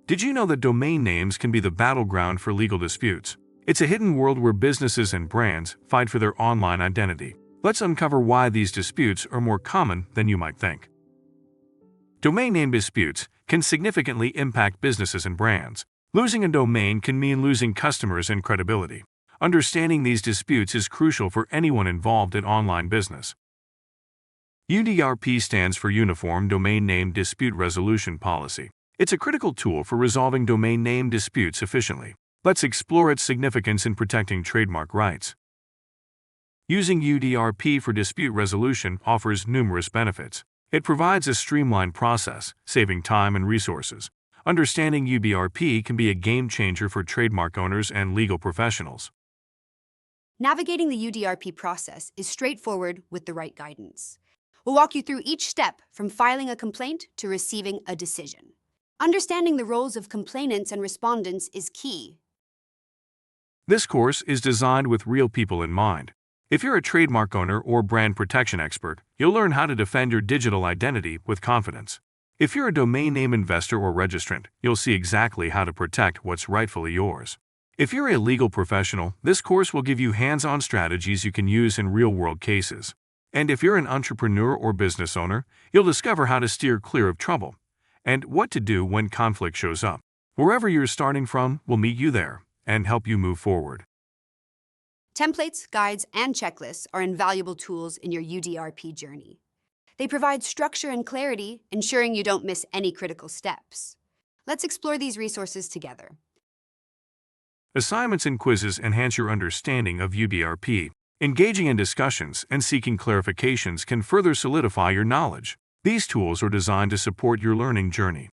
Did you know that domain names can be the battleground for legal disputes? It's a hidden world where businesses and brands fight for their online identity. Let's uncover why these disputes are more common than you might think. Domain name disputes can significantly impact businesses and brands. Losing a domain can mean losing customers and credibility. Understanding these disputes is crucial for anyone involved in online business. UDRP stands for Uniform Domain Name Dispute Resolution Policy. It's a critical tool for resolving domain name disputes efficiently. Let's explore its significance in protecting trademark rights. Using UDRP for dispute resolution offers numerous benefits. It provides a streamlined process, saving time and resources. Understanding UDRP can be a game changer for trademark owners and legal professionals. Navigating the UDRP process is straightforward with the right guidance. We'll walk you through each step from filing a complaint to receiving a decision. Understanding the roles of complainants and respondents is key. This course is designed with real people in mind. If you're a trademark owner or brand protection expert, you'll learn how to defend your digital identity with confidence. If you're a domain name investor or registrant, you'll see exactly how to protect what's rightfully yours. If you're a legal professional, this course will give you hands-on strategies you can use in real-world cases. And if you're an entrepreneur or business owner, you'll discover how to steer clear of trouble and what to do when conflict shows up. Wherever you're starting from, we'll meet you there and help you move forward. Templates, guides, and checklists are invaluable tools in your UDRP journey. They provide structure and clarity, ensuring you don't miss any critical steps. Let's explore these resources together. Assignments and quizzes enhance your understanding of UDRP. Engaging in discussions and seeking clarifications can further solidify your knowledge. These tools are designed to support your learning journey.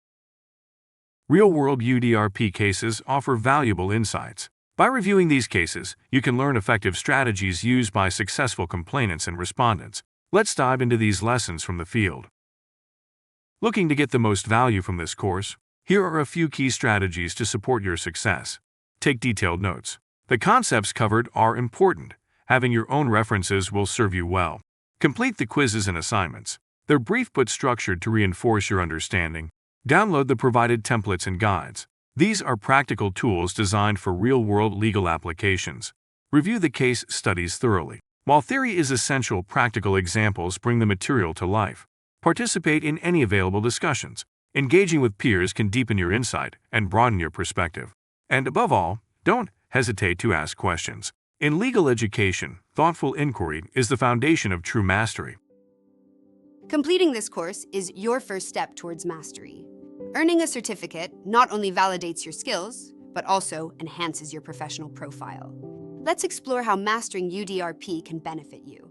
Real-world UDRP cases offer valuable insights. By reviewing these cases, you can learn effective strategies used by successful complainants and respondents. Let's dive into these lessons from the field. Looking to get the most value from this course? Here are a few key strategies to support your success. Take detailed notes. The concepts covered are important. Having your own references will serve you well. Complete the quizzes and assignments. They're brief but structured to reinforce your understanding. Download the provided templates and guides. These are practical tools designed for real-world legal applications. Review the case studies thoroughly. While theory is essential, practical examples bring the material to life. Participate in any available discussions. Engaging with peers can deepen your insight and broaden your perspective. And above all, don't hesitate to ask questions. In legal education, thoughtful inquiry is the foundation of true mastery. Completing this course is your first step towards mastery. Earning a certificate not only validates your skills, but also enhances your professional profile. Let's explore how mastering UDRP can benefit you.